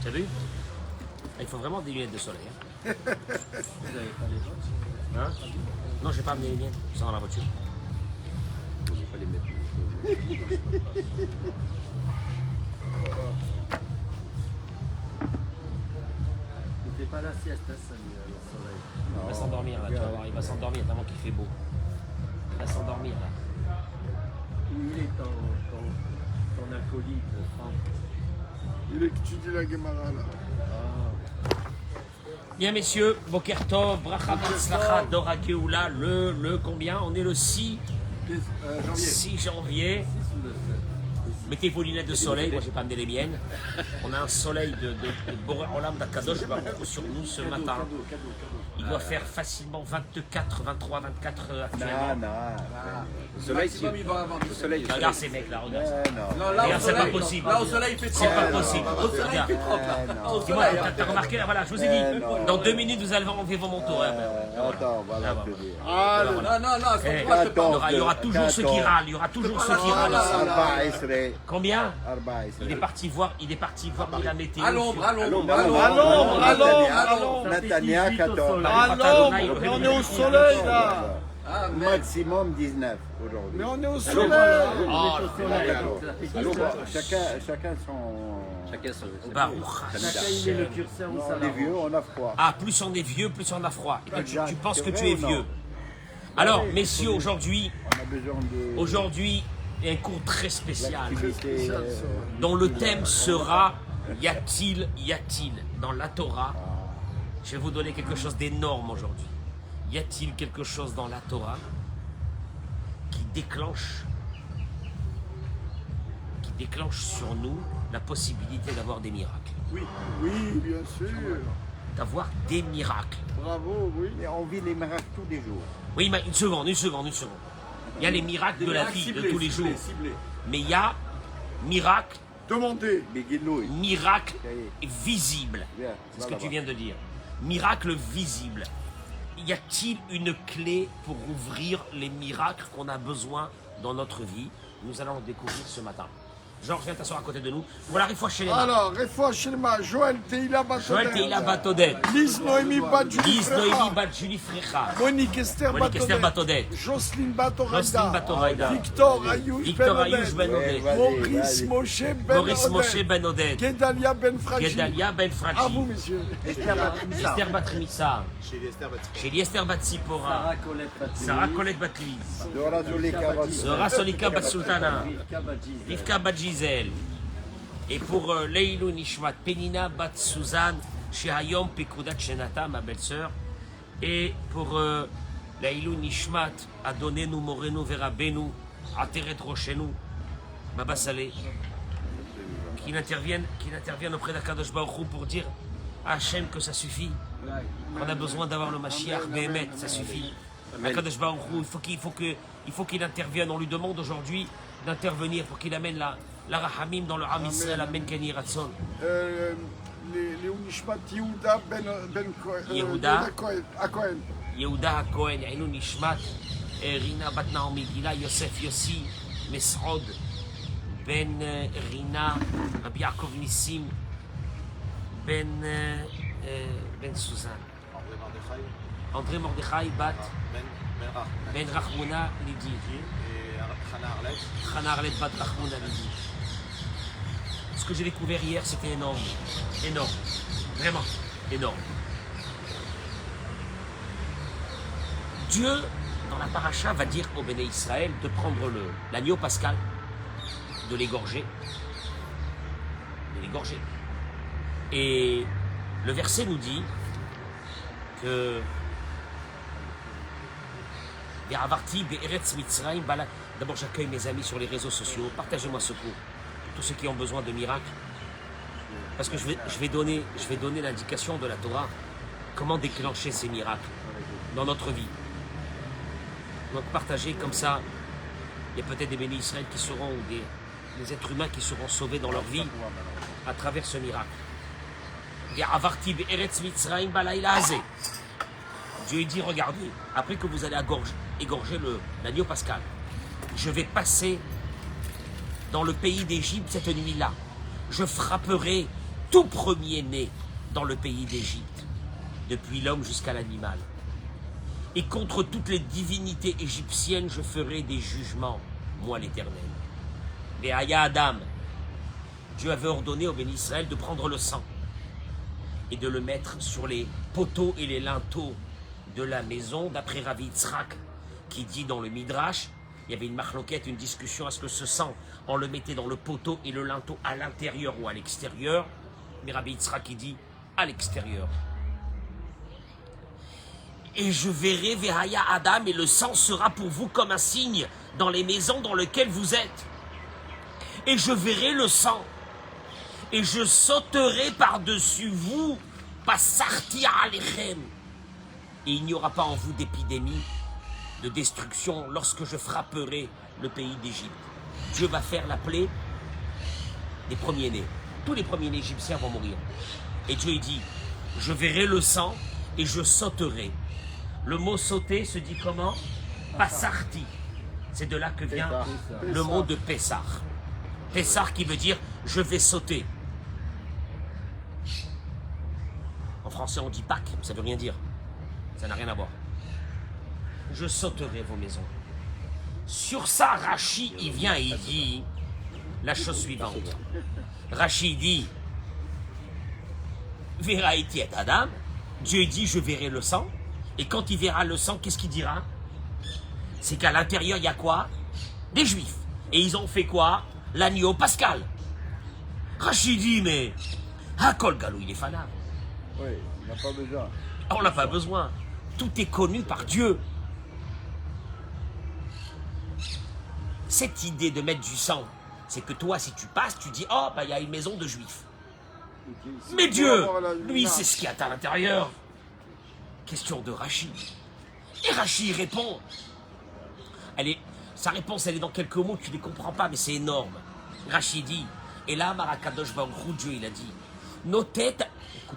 T'as vu? Il faut vraiment des lunettes de soleil. Hein. Vous n'avez pas les vôtres? Hein? Non, j'ai pas amené les miennes. C'est dans la voiture. Je ne vais pas les mettre. Ne fais pas la sieste, hein, Samuel, au soleil. Il va s'endormir là, tu vas voir. Il va s'endormir tellement qu'il fait beau. Il va s'endormir là. Où il est ton acolyte, Franck? Il étudie la Gemara là. Bien messieurs, Boker Tov, Bracha Batzlacha, Dora Geoula, le combien? On est le 6 janvier. Mettez vos lunettes de soleil, moi j'ai pas amené les miennes. On a un soleil de Boré Olam d'Akadosh Baruch Hu sur nous ce matin. Il doit faire facilement 24, 23, 24 actuellement. Non. Le soleil, le soleil. Regarde ces mecs là, regarde. Non. Regarde, c'est pas possible. Là, au soleil, il fait 30. C'est pas possible. Au soleil, il fait 30. Là. Au Dis-moi, soleil, t'as remarqué là, voilà, je vous ai dit, dans 2 minutes vous allez enlever vos manteaux. Hein. Attends, voilà. non, c'est toi, je te parle. Il y aura toujours ceux qui râlent, il y aura toujours ceux qui râlent ici. Arba Israël. Combien? Arba Israël. Il est parti voir la météo. À l'ombre. Natania 14. Mais on est au soleil là. Maximum 19 aujourd'hui. Mais on est au soleil. Chacun son. Chacun son. Baruch Chacun, il met le curseur où ça On est vieux, on a froid. Ah, plus on est vieux, plus on a froid. Et tu penses que c'est tu vrai es ou non? vieux. Alors, messieurs, aujourd'hui, On a besoin de. il y a un cours très spécial L'activité, dont le thème sera y a-t-il dans la Torah. Je vais vous donner quelque chose d'énorme aujourd'hui. Y a-t-il quelque chose dans la Torah qui déclenche sur nous la possibilité d'avoir des miracles? Oui, bien sûr. D'avoir des miracles. Bravo, oui. Mais on vit les miracles tous les jours. Oui, mais une seconde. Il y a les miracles de la vie, de tous les jours. Mais il y a miracle Demandez. Bigiloui. miracle visible. Bien, C'est ce que voilà. tu viens de dire. Miracle visible. Y a-t-il une clé pour ouvrir les miracles qu'on a besoin dans notre vie? Nous allons le découvrir ce matin. Georges, viens t'asseoir à côté de nous. Voilà, Refoua Shelema. Alors, Refoua Shelema, Joël Teila Batodet. Joël Teila Batodet. Lise Noémie Badjuli Lise Noémie Frecha. Badjuli Frecha. Monique Esther Batodet. Jocelyne Jocelyne Batoraida. Batoraida. Victor Ayouch Ben Ben Oded. Oded. Maurice Moshe Ben Maurice Moshe Oded. Ben Oded. Gedalia Ben Frachi. Gedalia Ben À vous, Frachi. messieurs. Esther Batrimissa. Chez Esther Batsipora. Sarah Colette Batli. Dora Zulika Zora Solika Batsultana. Rivka Badji. Rivka Badjizel. Et pour Leilou Nishmat Penina Bat Suzanne, chez Hayom Pekudat Shenata, ma belle-sœur. Et pour Leilou Nishmat Adonenu Morenu Verabenu, Ateret Rochenu, Baba Saleh, qui n'interviennent auprès d'Akadosh Baruch Hu pour dire à Hachem que ça suffit. On a besoin d'avoir le Mashiach, Béhémet, ça suffit. Akadosh Baruch Hu, il faut qu'il intervienne. On lui demande aujourd'hui d'intervenir pour qu'il amène la Rahamim dans le Ham Israël, Amen Keni Ratson. Les Unishmat Yehuda Ben Yehuda. Cohen. Yehuda HaKohen, Yainu Nishmat, Rina Bat Naomi Gila, Yosef Yossi, Mesrod, Ben Rina, Rabbi Yaakov Nissim, Ben Suzanne. André Mordechai, Bat, Ben Rachmouna, Lydie. Chana Arlet, Bat Rachmouna, Lydie. Ce que j'ai découvert hier, c'était énorme. Énorme. Vraiment énorme. Dieu, dans la paracha, va dire au Béné Israël de prendre l'agneau pascal, de l'égorger. Et le verset nous dit que d'abord j'accueille mes amis sur les réseaux sociaux, partagez-moi ce cours, tous ceux qui ont besoin de miracles, parce que je vais donner l'indication de la Torah, comment déclencher ces miracles dans notre vie. Donc partagez comme ça, il y a peut-être des bénis Israël qui seront, ou des êtres humains qui seront sauvés dans leur vie à travers ce miracle. Dieu dit, regardez, après que vous allez égorger l'agneau pascal, je vais passer dans le pays d'Égypte cette nuit-là. Je frapperai tout premier-né dans le pays d'Égypte, depuis l'homme jusqu'à l'animal. Et contre toutes les divinités égyptiennes, je ferai des jugements, moi l'Éternel. Ve'aya Adam, Dieu avait ordonné au béni Israël de prendre le sang et de le mettre sur les poteaux et les linteaux de la maison, d'après Rabbi Yitzhak, qui dit dans le Midrash, il y avait une marloquette, une discussion, est-ce que ce sang, on le mettait dans le poteau et le linteau à l'intérieur ou à l'extérieur? Mais Rabbi Yitzhak, il dit à l'extérieur. Et je verrai Ve'aya Adam, et le sang sera pour vous comme un signe dans les maisons dans lesquelles vous êtes. Et je verrai le sang, et je sauterai par-dessus vous, Passarti alechem. Et il n'y aura pas en vous d'épidémie, de destruction, lorsque je frapperai le pays d'Égypte. Dieu va faire la plaie des premiers-nés. Tous les premiers-nés égyptiens vont mourir. Et Dieu il dit, je verrai le sang et je sauterai. Le mot sauter se dit comment? Passarti. C'est de là que vient le mot de Pessah. Pessah qui veut dire je vais sauter. En français on dit Pâques, ça ne veut rien dire. Ça n'a rien à voir. Je sauterai vos maisons. Sur ça, Rachi, il vient et il dit la chose suivante. Rachi dit Veraïti et Adam. Dieu dit je verrai le sang. Et quand il verra le sang, qu'est-ce qu'il dira? C'est qu'à l'intérieur, il y a quoi? Des juifs. Et ils ont fait quoi? L'agneau pascal. Rachi dit mais Hakol Galou, il est fanat. Oui, on n'a pas besoin. On n'a pas besoin. Tout est connu par Dieu. Cette idée de mettre du sang, c'est que toi, si tu passes, tu dis, oh, bah, il y a une maison de juifs. Mais Dieu, lui, c'est ce qu'il y a à l'intérieur. Question de Rachi. Et Rachi répond. Sa réponse, elle est dans quelques mots, tu ne les comprends pas, mais c'est énorme. Rachi dit, et là, Marakadosh Baruch Hu, Dieu, il a dit, nos têtes,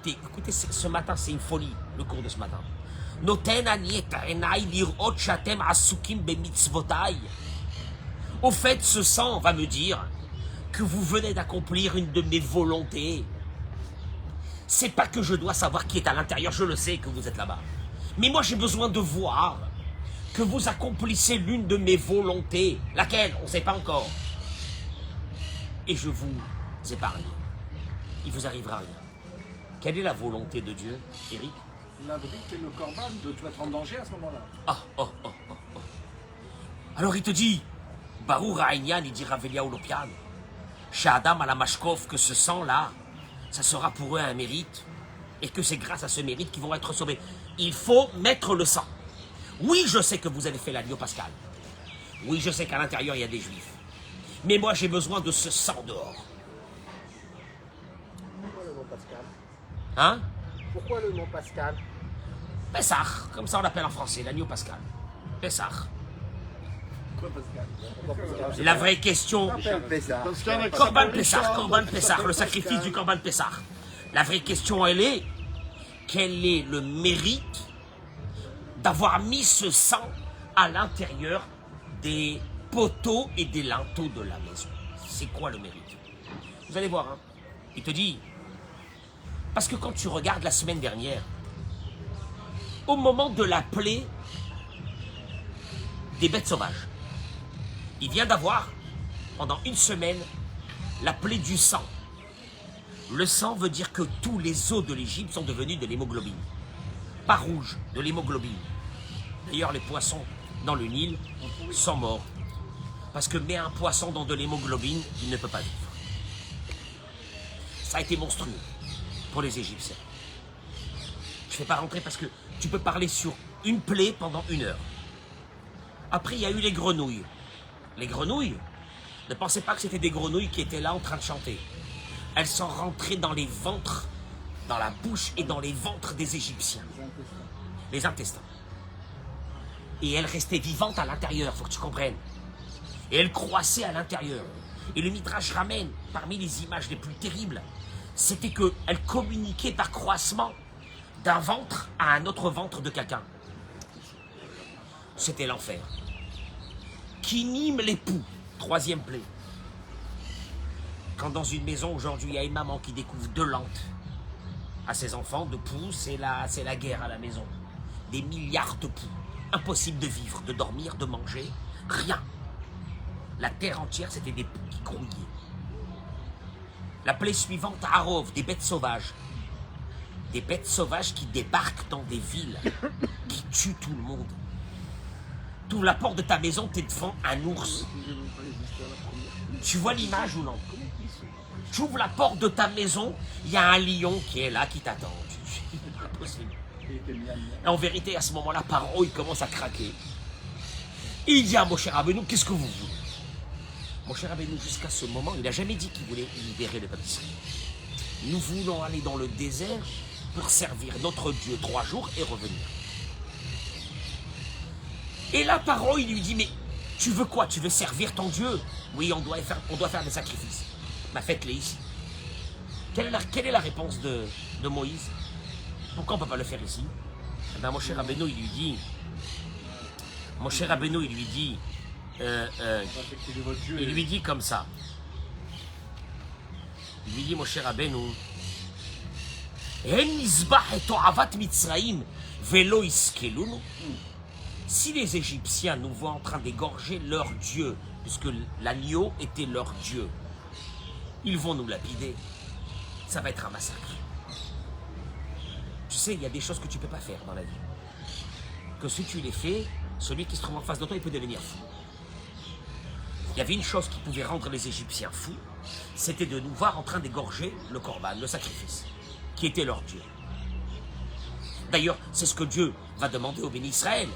écoutez, ce matin, c'est une folie, le cours de ce matin. Au fait, ce sang va me dire que vous venez d'accomplir une de mes volontés. C'est pas que je dois savoir qui est à l'intérieur, je le sais que vous êtes là-bas. Mais moi, j'ai besoin de voir que vous accomplissez l'une de mes volontés. Laquelle? On ne sait pas encore. Et je vous épargne. Il vous arrivera rien. Quelle est la volonté de Dieu, Eric? La brique et le corban, tu vas être en danger à ce moment-là. Alors il te dit, Barour Aïnian, il dit Ravelia ou Lopian, chez Adam à la Mashkov, que ce sang-là, ça sera pour eux un mérite, et que c'est grâce à ce mérite qu'ils vont être sauvés. Il faut mettre le sang. Oui, je sais que vous avez fait l'agneau pascal. Oui, je sais qu'à l'intérieur, il y a des juifs. Mais moi, j'ai besoin de ce sang dehors. Pourquoi le nom Pascal? Hein? Pourquoi le nom Pascal? Pessah, comme ça on l'appelle en français, l'agneau pascal. Pessah. Pourquoi Pascal? La vraie question, Pessah. Parce qu'il y en a qui Corban s'appellent Pessah, Richard, Corban donc Pessah, le Pascal. sacrifice du Corban Pessah. La vraie question, elle est, quel est le mérite d'avoir mis ce sang à l'intérieur des poteaux et des linteaux de la maison? C'est quoi le mérite? Vous allez voir, hein. Il te dit, parce que quand tu regardes la semaine dernière, au moment de la plaie des bêtes sauvages, il vient d'avoir, pendant une semaine, la plaie du sang. Le sang veut dire que tous les os de l'Égypte sont devenus de l'hémoglobine. Pas rouge, de l'hémoglobine. D'ailleurs, les poissons dans le Nil sont morts. Parce que mets un poisson dans de l'hémoglobine, il ne peut pas vivre. Ça a été monstrueux pour les Égyptiens. Je ne fais pas rentrer parce que tu peux parler sur une plaie pendant 1 heure. Après, il y a eu les grenouilles. Les grenouilles, ne pensez pas que c'était des grenouilles qui étaient là en train de chanter. Elles sont rentrées dans les ventres, dans la bouche et dans les ventres des Égyptiens. Les intestins. Et elles restaient vivantes à l'intérieur, il faut que tu comprennes. Et elles croissaient à l'intérieur. Et le Midrash ramène, parmi les images les plus terribles, c'était qu'elles communiquaient par croissement d'un ventre à un autre ventre de quelqu'un. C'était l'enfer. Qui mime l'époux, 3e plaie. Quand dans une maison aujourd'hui, il y a une maman qui découvre 2 lampes à ses enfants, de poux, c'est la guerre à la maison. Des milliards de poux. Impossible de vivre, de dormir, de manger, rien. La terre entière, c'était des poux qui grouillaient. La plaie suivante, Arov, des bêtes sauvages. Des bêtes sauvages qui débarquent dans des villes, qui tuent tout le monde. Tu ouvres la porte de ta maison, t'es devant un ours. Tu vois l'image ou non? Tu ouvres la porte de ta maison, il y a un lion qui est là, qui t'attend. C'est impossible. Et en vérité, à ce moment-là, Paro, il commence à craquer. Et il dit à Moshe Rabbeinu, qu'est-ce que vous voulez? Moshe Rabbeinu, jusqu'à ce moment, il n'a jamais dit qu'il voulait libérer le peuple d'Israël. Nous voulons aller dans le désert pour servir notre Dieu 3 jours et revenir. Et là, Paro, il lui dit, mais tu veux quoi? Tu veux servir ton Dieu? Oui, on doit faire des sacrifices. Bah, faites-les ici. Quelle est la réponse de Moïse? Pourquoi on ne peut pas le faire ici? Eh ben, Moshe Rabbeinu, il lui dit, il lui dit comme ça. Il lui dit, Moshe Rabbeinu, si les Égyptiens nous voient en train d'égorger leur Dieu, puisque l'agneau était leur Dieu, ils vont nous lapider. Ça va être un massacre. Tu sais, il y a des choses que tu ne peux pas faire dans la vie. Que si tu les fais, celui qui se trouve en face de toi, il peut devenir fou. Il y avait une chose qui pouvait rendre les Égyptiens fous, c'était de nous voir en train d'égorger le korban, le sacrifice, qui était leur Dieu. D'ailleurs, c'est ce que Dieu va demander au béni Israël.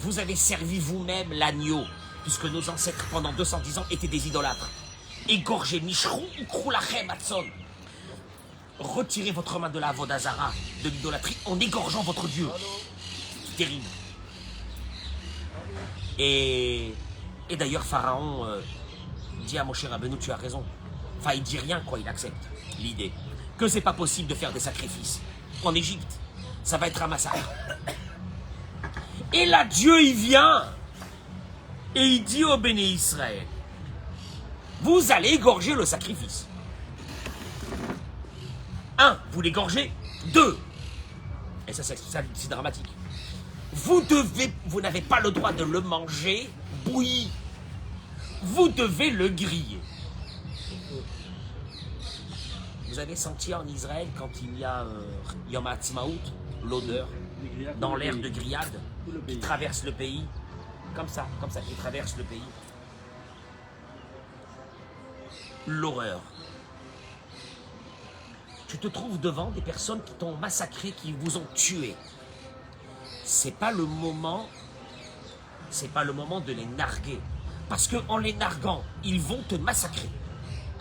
Vous avez servi vous-même l'agneau, puisque nos ancêtres, pendant 210 ans, étaient des idolâtres. Égorgez, Mishrou, Ukrou, Lachem, Hatson. Retirez votre main de la Avodazara, de l'idolâtrie, en égorgeant votre Dieu. C'est terrible. Et d'ailleurs, Pharaon dit à Moshe Rabbeinu, tu as raison. Enfin, il dit rien, quoi, il accepte l'idée que c'est pas possible de faire des sacrifices en Égypte. Ça va être un massacre. Et là, Dieu, il vient et il dit au béni Israël, vous allez égorger le sacrifice. 1, vous l'égorgez. 2, et ça c'est dramatique, vous n'avez pas le droit de le manger bouilli. Vous devez le griller. Vous avez senti en Israël, quand il y a Yom HaAtzmaut, l'odeur dans l'air de grillade qui traverse le pays, comme ça, qui traverse le pays. L'horreur. Tu te trouves devant des personnes qui t'ont massacré, qui vous ont tué. C'est pas le moment de les narguer. Parce qu'en les narguant, ils vont te massacrer.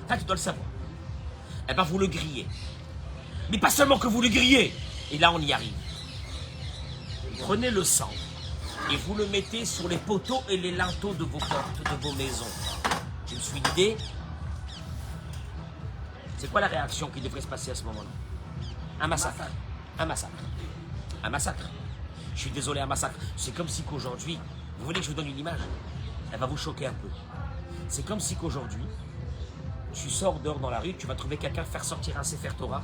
Ça, tu dois le savoir. Eh bien, vous le grillez. Mais pas seulement que vous le grillez. Et là, on y arrive. Prenez le sang et vous le mettez sur les poteaux et les linteaux de vos portes, de vos maisons. Je me suis guidé. C'est quoi la réaction qui devrait se passer à ce moment-là? Un massacre. Un massacre. Un massacre. Je suis désolé, un massacre. C'est comme si qu'aujourd'hui, vous voulez que je vous donne une image? Elle va vous choquer un peu. C'est comme si qu'aujourd'hui, tu sors dehors dans la rue, tu vas trouver quelqu'un faire sortir un Sefer Torah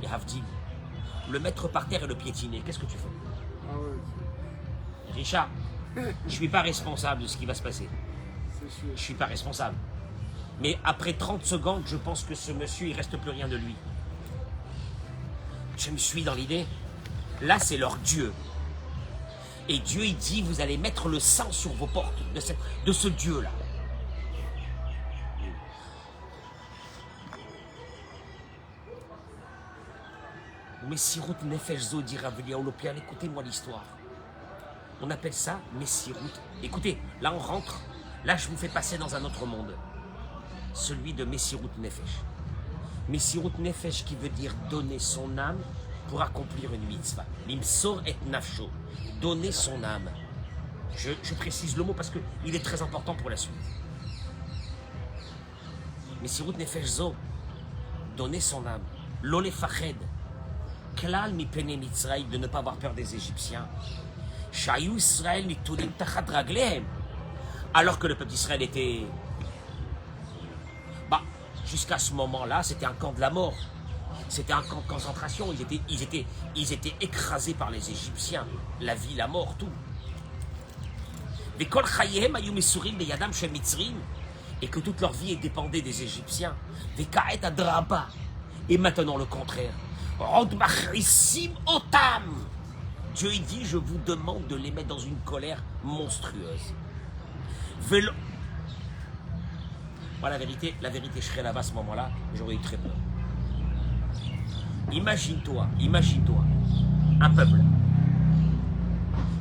et Havdil, le mettre par terre et le piétiner. Qu'est-ce que tu fais? Ah ouais, Richard, je ne suis pas responsable de ce qui va se passer. c'est sûr. Je ne suis pas responsable. Mais après 30 secondes, je pense que ce monsieur, il ne reste plus rien de lui. Je me suis dans l'idée. Là, c'est leur Dieu. Et Dieu, il dit, vous allez mettre le sang sur vos portes de ce Dieu-là. Messirut Nefesh Zo, dit Rav Eliyahu Lopian, écoutez-moi l'histoire. On appelle ça Messirut. Écoutez, là on rentre, là je vous fais passer dans un autre monde. Celui de Messirut Nefesh. Messirut Nefesh qui veut dire donner son âme pour accomplir une mitzvah. Limsor et nafsho. Donner son âme. Je précise le mot parce qu'il est très important pour la suite. Messirut Nefesh Zo. Donner son âme. L'ole fached. Klal mi pene Mitzraïm, de ne pas avoir peur des Égyptiens. Shayu Israël nitudim tachat raglehem. Alors que le peuple d'Israël était Jusqu'à ce moment-là, c'était un camp de la mort. C'était un camp de concentration. Ils étaient écrasés par les Égyptiens. La vie, la mort, tout. Et que toute leur vie dépendait des Égyptiens. Et maintenant le contraire. Dieu il dit, je vous demande de les mettre dans une colère monstrueuse. Moi, la vérité, je serais là-bas à ce moment-là, j'aurais eu très peur. Imagine-toi, un peuple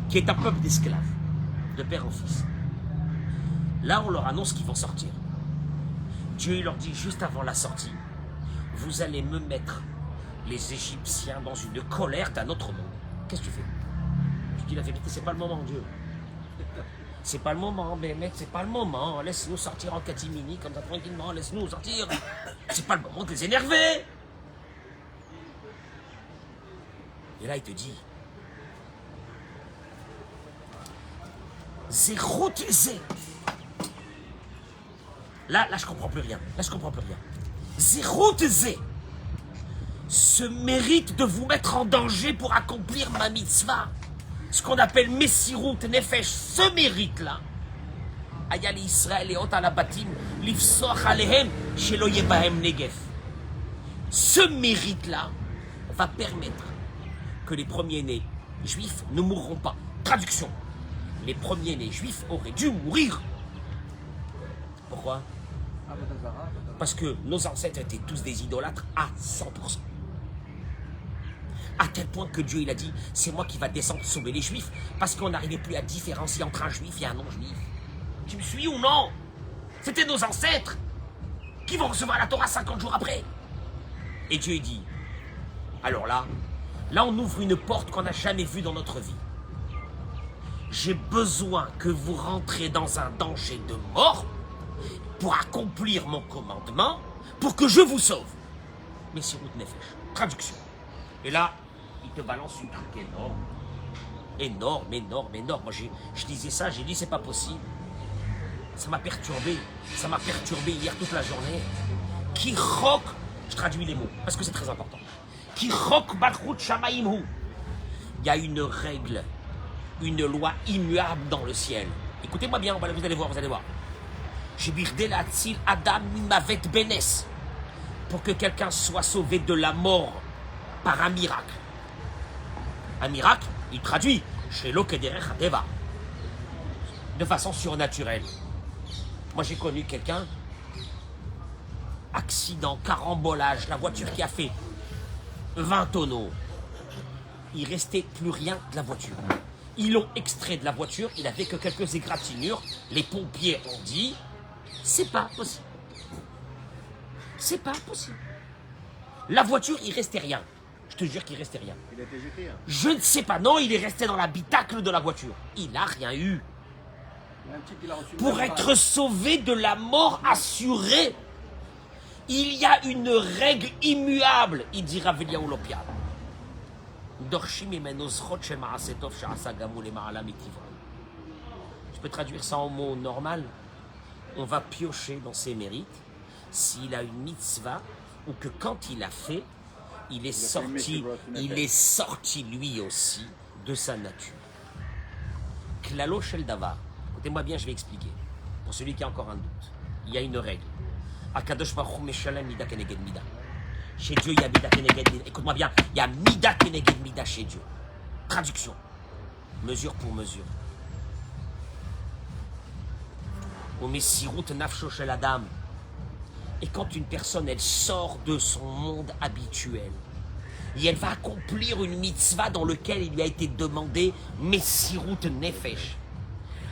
qui est un peuple d'esclaves, de père en fils. Là, on leur annonce qu'ils vont sortir. Dieu il leur dit juste avant la sortie, vous allez me mettre les Égyptiens dans une colère d'un autre monde. Qu'est-ce que tu fais? Je dis la vérité, c'est pas le moment, Dieu. C'est pas le moment, mais mec, c'est pas le moment. Laisse-nous sortir en catimini, comme ça, tranquillement. Laisse-nous sortir. C'est pas le moment de les énerver. Et là, il te dit, zéro zé. Là, je comprends plus rien. Zéro zé se mérite de vous mettre en danger pour accomplir ma mitzvah. Ce qu'on appelle Messirut Nefesh, ce mérite-là. Ayali Israël et Ota la Batim, Livsoch Alehem, Shelo Yebahem Negev. Ce mérite-là va permettre que les premiers-nés juifs ne mourront pas. Traduction. Les premiers-nés juifs auraient dû mourir. Pourquoi? Parce que nos ancêtres étaient tous des idolâtres à 100%. À tel point que Dieu il a dit, c'est moi qui va descendre sauver les juifs, parce qu'on n'arrivait plus à différencier entre un juif et un non-juif. Tu me suis ou non? C'était nos ancêtres qui vont recevoir la Torah 50 jours après. Et Dieu il dit, alors là on ouvre une porte qu'on n'a jamais vue dans notre vie. J'ai besoin que vous rentrez dans un danger de mort pour accomplir mon commandement, pour que je vous sauve. Messirut Nefesh. Traduction. Et là, il te balance un truc énorme. Énorme. Moi, je disais ça, j'ai dit, c'est pas possible. Ça m'a perturbé hier toute la journée. Qui rock, je traduis les mots, parce que c'est très important. Qui rock Balchut Shamaimhu. Il y a une règle, une loi immuable dans le ciel. Écoutez-moi bien, vous allez voir. Jibirdel Atzil Adam Mimavet Benes. Pour que quelqu'un soit sauvé de la mort par un miracle. Un miracle, il traduit chez l'Okederech Hadeva. De façon surnaturelle. Moi j'ai connu quelqu'un, accident, carambolage, la voiture qui a fait 20 tonneaux. Il restait plus rien de la voiture. Ils l'ont extrait de la voiture, il n'avait que quelques égratignures. Les pompiers ont dit, c'est pas possible. C'est pas possible. La voiture, il restait rien. Je te jure qu'il restait rien. Il a été jeté. Hein. Je ne sais pas. Non, il est resté dans l'habitacle de la voiture. Il n'a rien eu. Un type, il a reçu Pour être sauvé de la mort assurée, il y a une règle immuable, il dit Rav Eliyahu Lopian. Je peux traduire ça en mots normal. On va piocher dans ses mérites s'il a une mitzvah ou que quand il a fait, il est sorti lui aussi de sa nature. Klalo shel davar. Écoutez-moi bien, je vais expliquer. Pour celui qui a encore un doute, il y a une règle. Akadosh Baruch Hu meshalem mida keneged mida. Chez Dieu, il y a mida keneged mida. Écoute-moi bien, il y a mida keneged mida chez Dieu. Traduction. Mesure pour mesure. Au messirut nafsho shel adam. Et quand une personne, elle sort de son monde habituel, et elle va accomplir une mitzvah dans laquelle il lui a été demandé Messirut Nefesh.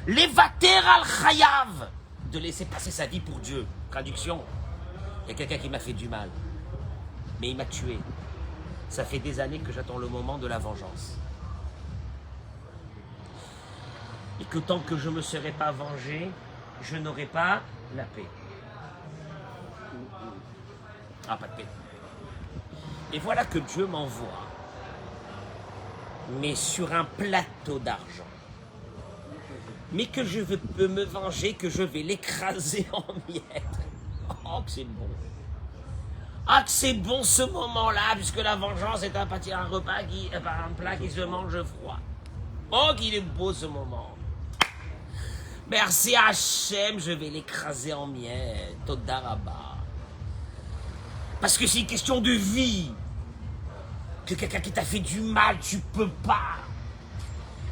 Levater al chayav, de laisser passer sa vie pour Dieu. Traduction, il y a quelqu'un qui m'a fait du mal, mais il m'a tué. Ça fait des années que j'attends le moment de la vengeance. Et que tant que je ne me serai pas vengé, je n'aurai pas la paix. Ah, pas de paix. Et voilà que Dieu m'envoie, mais sur un plateau d'argent. Mais que je peux me venger, que je vais l'écraser en miettes. Oh, que c'est bon. Ah, que c'est bon ce moment-là, puisque la vengeance est un repas un plat qui se mange froid. Oh, qu'il est beau ce moment. Merci Hachem, je vais l'écraser en miettes. Toda Rabba. Parce que c'est une question de vie. Que quelqu'un qui t'a fait du mal, tu peux pas.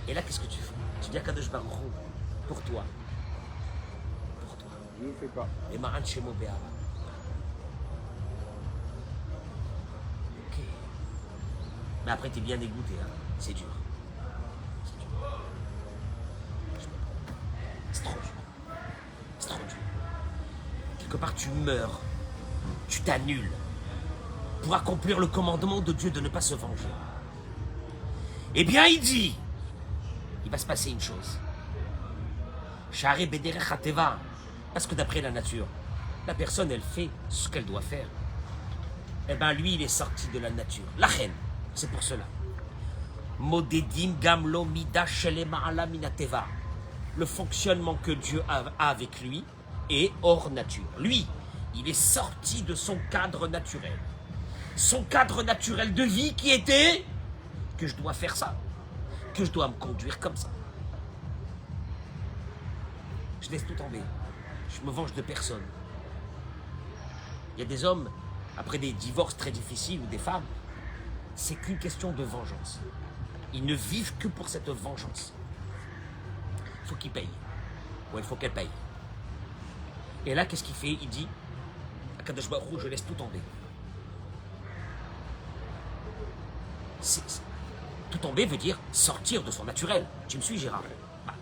Et là, qu'est-ce que tu fais? Tu dis à Kadosh Baruch Hu, pour toi. Pour toi. Je ne fais pas. Et Maran Shemo Be'ara. Ok. Mais après, t'es bien dégoûté, hein. C'est dur. C'est dur. C'est trop dur. C'est trop dur. Quelque part, tu meurs. Tu t'annules. Pour accomplir le commandement de Dieu de ne pas se venger. Eh bien, il dit, il va se passer une chose. Sha'arei bederech hateva. Parce que d'après la nature, la personne, elle fait ce qu'elle doit faire. Eh bien, lui, il est sorti de la nature. La reine, c'est pour cela. Modedim gamlo mida shelema ala minateva. Le fonctionnement que Dieu a avec lui est hors nature. Lui, il est sorti de son cadre naturel. Son cadre naturel de vie qui était que je dois faire ça, que je dois me conduire comme ça. Je laisse tout tomber. Je me venge de personne. Il y a des hommes, après des divorces très difficiles ou des femmes, c'est qu'une question de vengeance. Ils ne vivent que pour cette vengeance. Il faut qu'ils payent. Ou il faut qu'elle paye. Et là, qu'est-ce qu'il fait? Il dit, à Kadosh Baruch Hu, je laisse tout tomber. Tout tomber veut dire sortir de son naturel. Tu me suis, Gérard? Bah.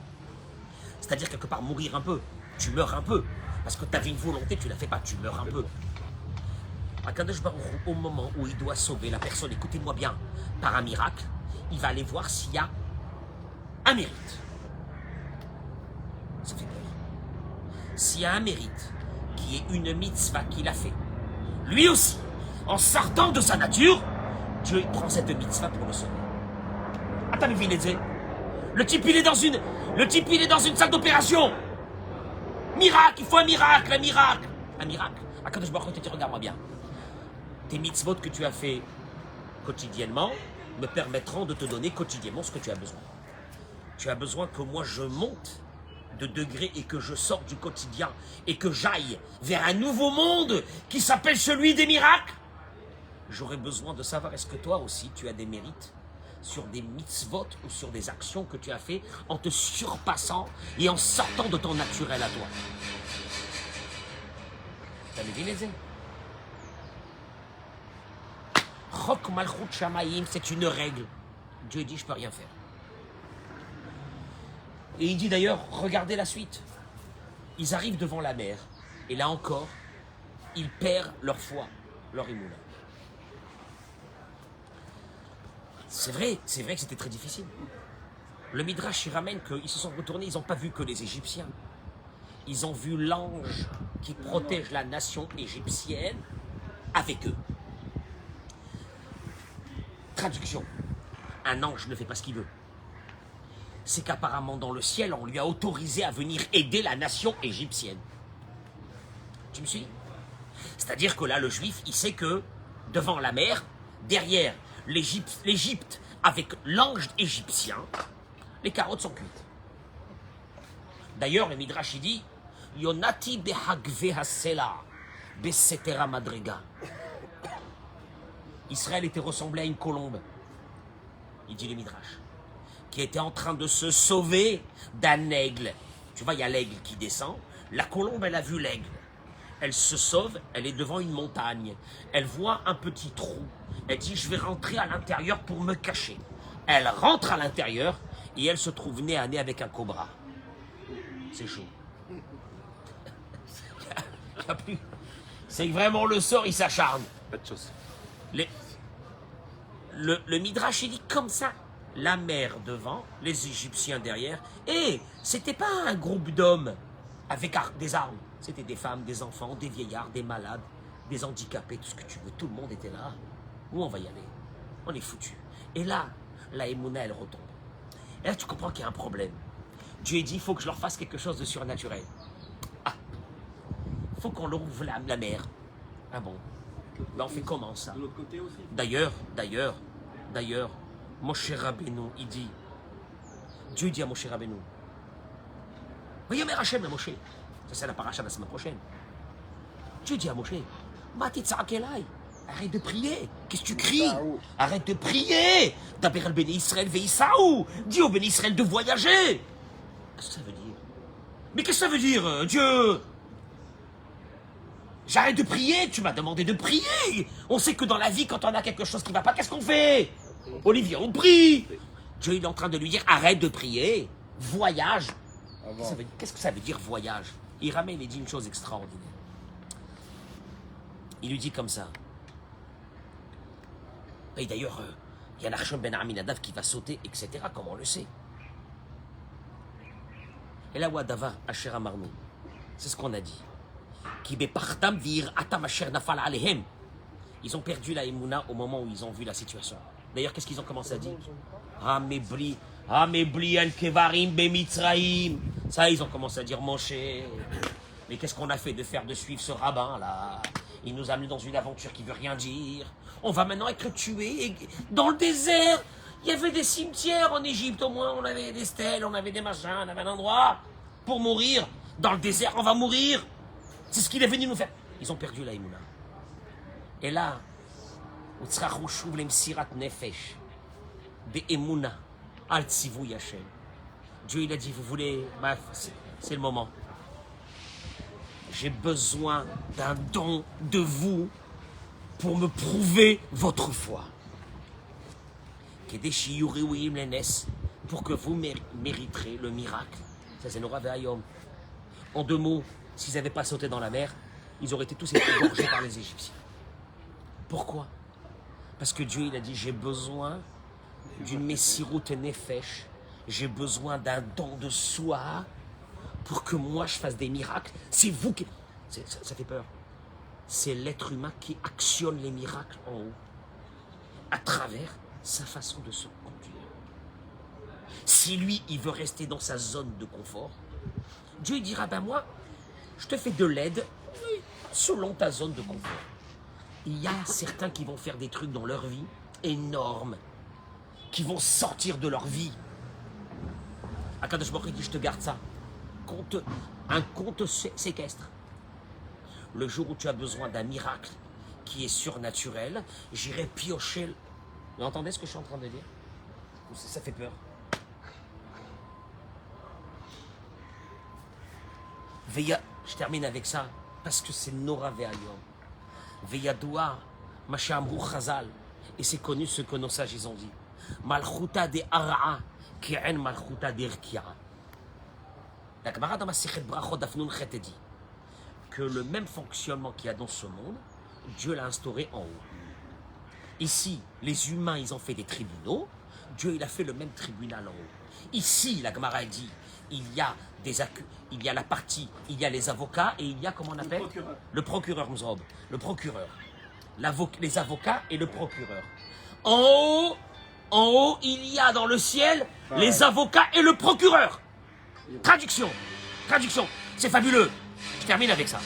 C'est-à-dire quelque part mourir un peu. Tu meurs un peu. Parce que tu avais une volonté, tu ne la fais pas, tu meurs un peu. Akadosh Baruch Hu, au moment où il doit sauver la personne, écoutez-moi bien, par un miracle, il va aller voir s'il y a un mérite. Ça fait peur. S'il y a un mérite, qui est une mitzvah qu'il a fait, lui aussi, en sortant de sa nature, Dieu prend cette mitzvah pour le sauver. Attends, mais le type il est dans une salle d'opération. Miracle, il faut un miracle, un miracle. Un miracle. Akadosh Baruch Hu te dit, regarde-moi bien. Tes mitzvot que tu as fait quotidiennement me permettront de te donner quotidiennement ce que tu as besoin. Tu as besoin que moi je monte de degré et que je sorte du quotidien et que j'aille vers un nouveau monde qui s'appelle celui des miracles. J'aurais besoin de savoir, est-ce que toi aussi tu as des mérites sur des mitzvot ou sur des actions que tu as fait en te surpassant et en sortant de ton naturel à toi. T'as vu les ailes? Chok Malchut Shamayim, c'est une règle. Dieu dit, je peux rien faire. Et il dit d'ailleurs, regardez la suite. Ils arrivent devant la mer, et là encore, ils perdent leur foi, leur émouna. C'est vrai que c'était très difficile. Le Midrash il ramène qu'ils se sont retournés, ils n'ont pas vu que les Égyptiens. Ils ont vu l'ange qui protège la nation égyptienne avec eux. Traduction. Un ange ne fait pas ce qu'il veut. C'est qu'apparemment dans le ciel, on lui a autorisé à venir aider la nation égyptienne. Tu me suis? C'est-à-dire que là, le juif, il sait que devant la mer, derrière l'Égypte avec l'ange égyptien, les carottes sont cuites. D'ailleurs, le Midrash il dit Yonati behagve hasela besetera madrega. Israël était ressemblé à une colombe, il dit le Midrash, qui était en train de se sauver d'un aigle. Tu vois, il y a l'aigle qui descend, la colombe, elle a vu l'aigle. Elle se sauve, elle est devant une montagne. Elle voit un petit trou. Elle dit, je vais rentrer à l'intérieur pour me cacher. Elle rentre à l'intérieur et elle se trouve nez à nez avec un cobra. C'est chaud. Y a plus. C'est vraiment le sort, il s'acharne. Pas de chance. Le Midrash, il dit comme ça. La mer devant, les Égyptiens derrière. Et c'était pas un groupe d'hommes avec des armes. C'était des femmes, des enfants, des vieillards, des malades, des handicapés, tout ce que tu veux. Tout le monde était là. Où on va y aller? On est foutu. Et là, la émouna, elle retombe. Et là, tu comprends qu'il y a un problème. Dieu dit, il faut que je leur fasse quelque chose de surnaturel. Ah, il faut qu'on leur ouvre la mer. Ah bon? Ben, on fait comment ça? De l'autre côté aussi. D'ailleurs, Moshe Rabbeinu, il dit, Dieu dit à Moshe Rabbeinu, Vayomer Hashem à Moshe, ça c'est la paracha de la semaine prochaine. Dieu dit à Moshe, Mati tza'ak elai, arrête de prier, qu'est-ce que tu cries? Arrête de prier, Daber al Béni Israël veïsaou, dis au Béni Israël de voyager. Qu'est-ce que ça veut dire? Mais qu'est-ce que ça veut dire, Dieu? J'arrête de prier, tu m'as demandé de prier. On sait que dans la vie, quand on a quelque chose qui ne va pas, qu'est-ce qu'on fait? Olivier, on prie. Dieu il est en train de lui dire, arrête de prier, voyage. Qu'est-ce que ça veut dire voyage? Il ramène et dit une chose extraordinaire. Il lui dit comme ça. Et d'ailleurs, il y a Nachshon ben Aminadav qui va sauter, etc., comme on le sait. Et là, Wadava, Asher Amarnou, c'est ce qu'on a dit. Ils ont perdu la Emouna au moment où ils ont vu la situation. D'ailleurs, qu'est-ce qu'ils ont commencé à dire? Ça, ils ont commencé à dire, mon cher, mais qu'est-ce qu'on a fait de faire de suivre ce rabbin là? Il nous a amené dans une aventure qui veut rien dire. On va maintenant être tués dans le désert. Il y avait des cimetières en Égypte, au moins on avait des stèles, on avait des machins, on avait un endroit pour mourir. Dans le désert, on va mourir. C'est ce qu'il est venu nous faire. Ils ont perdu la Emouna. Et là, Dieu il a dit, vous voulez, c'est le moment. J'ai besoin d'un don de vous pour me prouver votre foi. Pour que vous mériterez le miracle. Ça c'est Nora Ve'ayom. En deux mots, s'ils n'avaient pas sauté dans la mer, ils auraient été tous égorgés par les Égyptiens. Pourquoi? Parce que Dieu il a dit, j'ai besoin d'une Messirut Nefesh, j'ai besoin d'un don de soi pour que moi je fasse des miracles. C'est vous qui... Ça fait peur. C'est l'être humain qui actionne les miracles en haut, à travers sa façon de se conduire. Si lui, il veut rester dans sa zone de confort, Dieu il dira, ben moi, je te fais de l'aide selon ta zone de confort. Il y a certains qui vont faire des trucs dans leur vie énormes, qui vont sortir de leur vie. Akadosh Baruch Hu dit, je te garde ça. Un compte séquestre. Le jour où tu as besoin d'un miracle qui est surnaturel, j'irai piocher. Vous entendez ce que je suis en train de dire? Ça fait peur. Veya, je termine avec ça, parce que c'est Nora Ve'ayom. Veyadoua, Mashamru Chazal, et c'est connu ce que nos sages ils ont dit. Malchuta de Ara'a, Ki'en Malchuta de Irki'a. La Gemara dans Masechet Brachot Daf Nun Chet dit que le même fonctionnement qu'il y a dans ce monde, Dieu l'a instauré en haut. Ici, les humains, ils ont fait des tribunaux, Dieu il a fait le même tribunal en haut. Ici, la Gemara dit, il y a la partie, il y a les avocats et il y a, comment on appelle? Le procureur Mzrob. Le procureur. Les avocats et le procureur. En haut, il y a dans le ciel les avocats et le procureur. Traduction. C'est fabuleux. Je termine avec ça.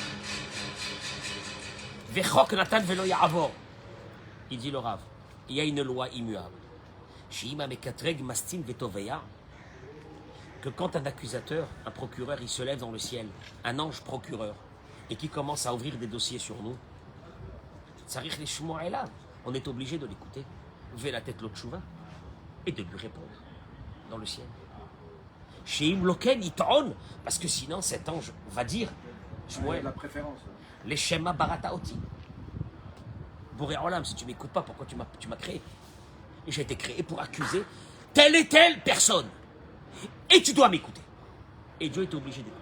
Vechok Natan velo ya'avor. Il dit le Rav, il y a une loi immuable. She'ima mekatreg mastin vetoveya. Que quand un accusateur, un procureur, il se lève dans le ciel, un ange procureur, et qui commence à ouvrir des dossiers sur nous, Tsarich les Shmoa est là. On est obligé de l'écouter, lever la tête l'autre chouva, et de lui répondre dans le ciel. Chez Imloken, Itron, parce que sinon cet ange va dire, La préférence. les Shema Barata Oti. Boré Olam, si tu m'écoutes pas, pourquoi tu m'as créé? Et j'ai été créé pour accuser telle et telle personne. Et tu dois m'écouter. Et Dieu est obligé d'écouter.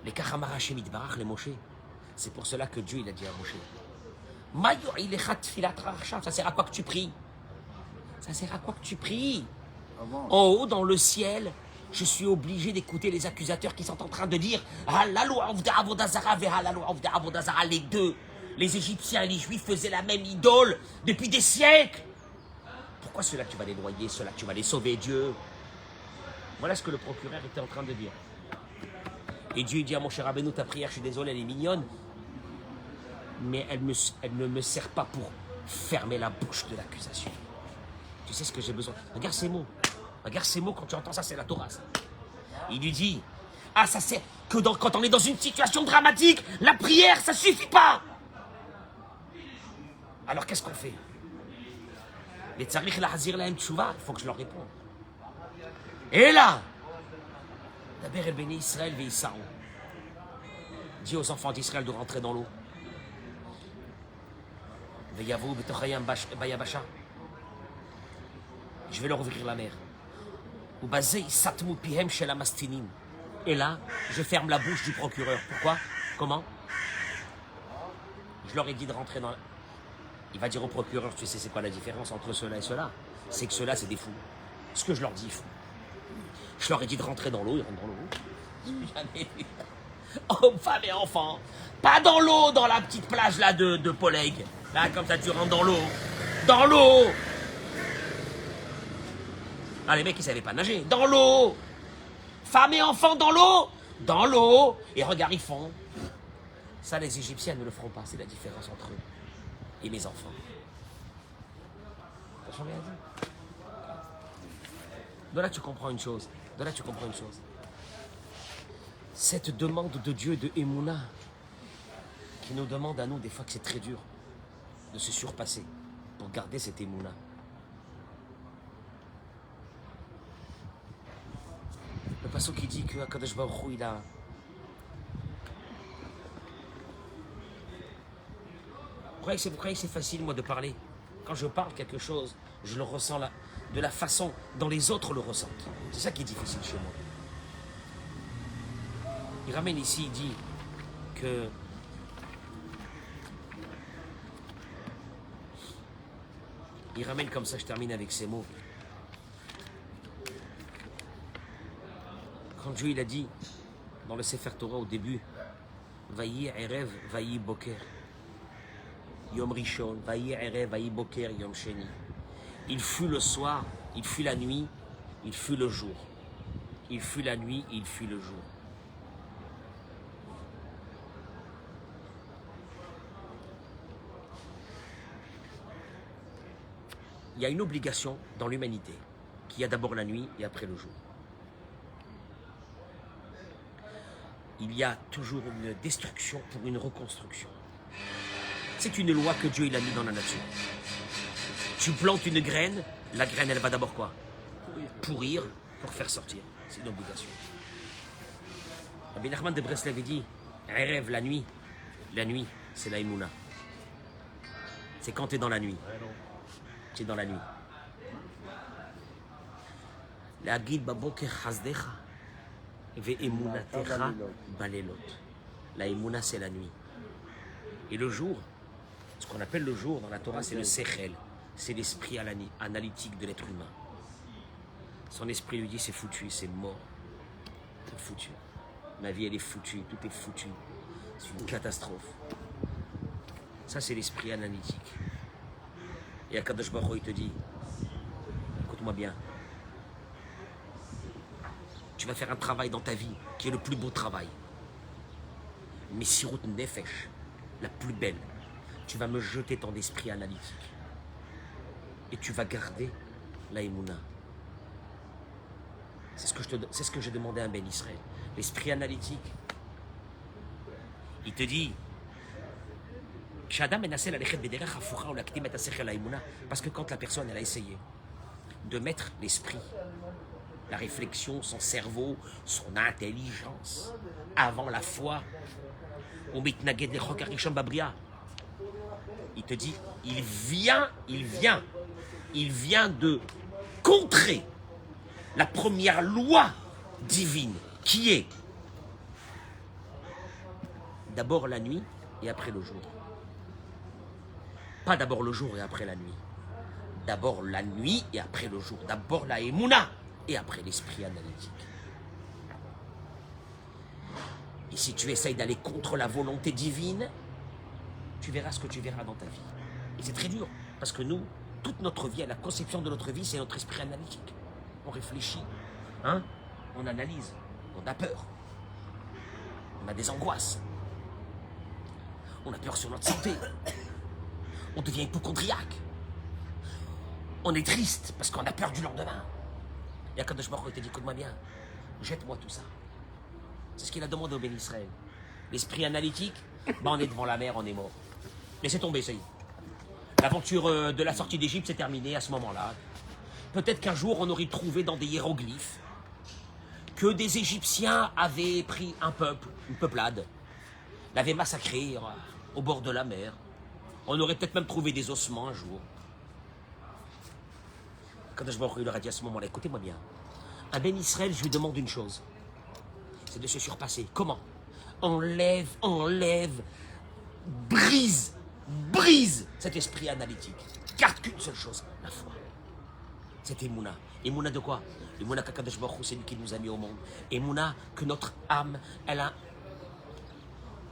Les Kachamara Shemit Barach, les Moshe. C'est pour cela que Dieu il a dit à Moshe, ça sert à quoi que tu pries? Ça sert à quoi que tu pries? En haut, dans le ciel, je suis obligé d'écouter les accusateurs qui sont en train de dire les deux, les Égyptiens et les Juifs faisaient la même idole depuis des siècles. Pourquoi ceux-là tu vas les noyer, ceux-là tu vas les sauver, Dieu? Voilà ce que le procureur était en train de dire. Et Dieu dit à mon cher Rabbeinu, ta prière, je suis désolé, elle est mignonne, mais elle ne me sert pas pour fermer la bouche de l'accusation. Tu sais ce que j'ai besoin? Regarde ces mots. Regarde ces mots, quand tu entends ça, c'est la Torah. Ça. Il lui dit, ah, ça c'est que quand on est dans une situation dramatique, la prière, ça suffit pas. Alors qu'est-ce qu'on fait? Les tzarich lahazir lahem tshuva, il faut que je leur réponde. Et là, d'abord el béni Israël veïssaou. Dis aux enfants d'Israël de rentrer dans l'eau. Ve'yavou b'tochayam bayabasha. Je vais leur ouvrir la mer. Ou bazei satmu pihem shel amastinim. Et là, je ferme la bouche du procureur. Pourquoi? Comment? Je leur ai dit de rentrer dans la... Il va dire au procureur, tu sais c'est quoi la différence entre cela et cela? C'est que cela c'est des fous. Ce que je leur dis, fou. Je leur ai dit de rentrer dans l'eau, ils rentrent dans l'eau. Jamais vu. Hommes, femmes et enfants. Pas dans l'eau, dans la petite plage là de Poleg. Là, comme ça, tu rentres dans l'eau. Dans l'eau. Ah, les mecs, ils savaient pas nager. Dans l'eau. Femmes et enfants dans l'eau. Dans l'eau. Et regarde, ils font. Ça, les Égyptiens ne le feront pas. C'est la différence entre eux et mes enfants. T'as changé à dire? De là, tu comprends une chose. De là, tu comprends une chose. Cette demande de Dieu de Emouna, qui nous demande à nous, des fois que c'est très dur, de se surpasser pour garder cette Emouna. Le passage qui dit que Akadosh Baruch Hu, il a... Vous croyez que c'est facile, moi, de parler? Quand je parle quelque chose, je le ressens là, de la façon dont les autres le ressentent. C'est ça qui est difficile chez moi. Il ramène ici, il dit que il ramène comme ça, je termine avec ces mots. Quand Dieu il a dit dans le Sefer Torah au début, Vayi Erev, Vayi Boker, Yom Rishon, Vayi Erev, Vayi Boker, Yom Sheni. Il fut le soir, il fut la nuit, il fut le jour. Il fut la nuit, il fut le jour. Il y a une obligation dans l'humanité, qu'il y a d'abord la nuit et après le jour. Il y a toujours une destruction pour une reconstruction. C'est une loi que Dieu il a mis dans la nature. Tu plantes une graine, la graine elle va d'abord quoi? Pourrir pour faire sortir. C'est une obligation. Rabbi Nachman de Breslev dit, Erev, la nuit, c'est la Emouna. C'est quand tu es dans la nuit. Tu es dans la nuit. La guide baboker chazdecha ve emunatecha balelot. La Emouna c'est la nuit. Et le jour, ce qu'on appelle le jour dans la Torah, c'est le sechel. C'est l'esprit analytique de l'être humain. Son esprit lui dit c'est foutu, c'est mort. C'est foutu. Ma vie elle est foutue, tout est foutu. C'est une catastrophe. Ça c'est l'esprit analytique. Et Akadosh Baruch Hu il te dit, écoute-moi bien. Tu vas faire un travail dans ta vie qui est le plus beau travail. Messirut Nefesh, la plus belle. Tu vas me jeter ton esprit analytique. Et tu vas garder la Emouna. C'est ce que j'ai demandé à un Ben Israël. L'esprit analytique. Il te dit, parce que quand la personne elle a essayé de mettre l'esprit, la réflexion, son cerveau, son intelligence avant la foi, il te dit, il vient de contrer la première loi divine, qui est d'abord la nuit et après le jour. Pas d'abord le jour et après la nuit. D'abord la nuit et après le jour. D'abord la Emouna et après l'esprit analytique. Et si tu essayes d'aller contre la volonté divine, tu verras ce que tu verras dans ta vie. Et c'est très dur, parce que nous, toute notre vie, la conception de notre vie, c'est notre esprit analytique. On réfléchit, hein? On analyse, on a peur. On a des angoisses. On a peur sur notre santé. On devient hypochondriaque. On est triste parce qu'on a peur du lendemain. Et Akadosh Baruch Hu, il te dit, écoute-moi bien, jette-moi tout ça. C'est ce qu'il a demandé au béni Israël. L'esprit analytique, on est devant la mer, on est mort. Laissez tomber, ça y est. L'aventure de la sortie d'Égypte s'est terminée à ce moment-là. Peut-être qu'un jour, on aurait trouvé dans des hiéroglyphes que des Égyptiens avaient pris un peuple, une peuplade, l'avaient massacré au bord de la mer. On aurait peut-être même trouvé des ossements un jour. Quand je il leur a dit à ce moment-là, écoutez-moi bien, un Ben Israël, je lui demande une chose, c'est de se surpasser. Comment? Enlève, brise cet esprit analytique. Garde qu'une seule chose, la foi. C'est Emouna. Emouna de quoi? Emouna qu'Akadosh Baruch Hu, c'est lui qui nous a mis au monde. Emouna que notre âme, elle a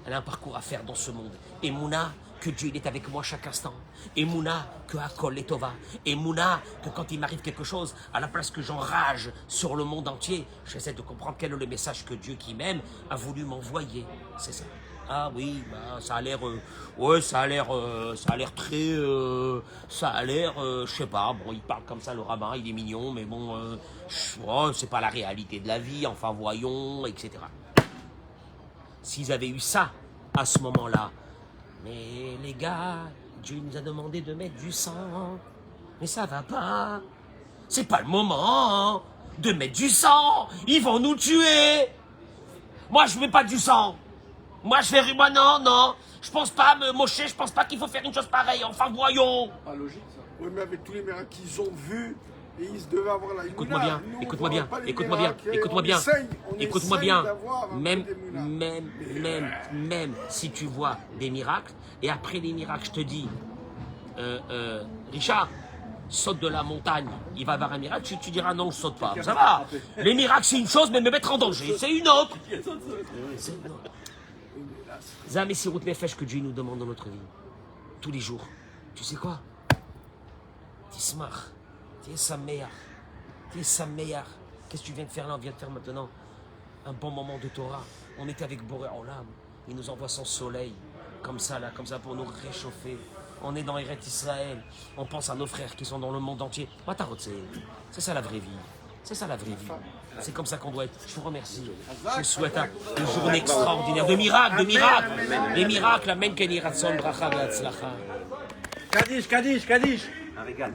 un parcours à faire dans ce monde. Emouna que Dieu il est avec moi chaque instant. Emouna que Hakol est Tova. Emouna que quand il m'arrive quelque chose, à la place que j'enrage sur le monde entier, j'essaie de comprendre quel est le message que Dieu qui m'aime a voulu m'envoyer. C'est ça. Ah oui, bah, ça a l'air, très, je sais pas, bon, il parle comme ça, le rabbin, il est mignon, mais bon, c'est pas la réalité de la vie, enfin voyons, etc. S'ils avaient eu ça, à ce moment-là, mais les gars, Dieu nous a demandé de mettre du sang, mais ça va pas, c'est pas le moment de mettre du sang, ils vont nous tuer. Moi, je mets pas du sang. Moi, non, je pense pas, Moshe, je pense pas qu'il faut faire une chose pareille, enfin, voyons. Pas logique, ça. Oui, mais avec tous les miracles qu'ils ont vus, et ils devaient avoir la Écoute-moi bien, même si tu vois des miracles, et après les miracles, je te dis, Richard, saute de la montagne, il va y avoir un miracle, tu diras non, je saute pas, ça va. Les miracles, c'est une chose, mais me mettre en danger, c'est une autre. Zam et Sirut Nefesh que Dieu nous demande dans notre vie, tous les jours. Tu sais quoi? Tismar, t'es sa meilleure. Qu'est-ce que tu viens de faire là? On vient de faire maintenant un bon moment de Torah. On était avec Boré Olam, il nous envoie son soleil, comme ça pour nous réchauffer. On est dans Eretz Israël, on pense à nos frères qui sont dans le monde entier. C'est ça la vraie vie. C'est comme ça qu'on doit être. Je vous remercie. Je vous souhaite une journée extraordinaire. De miracles. Les miracles. Amen. Keni Ratson, Bracha, Ve'atzlacha. Kaddish. Un régal.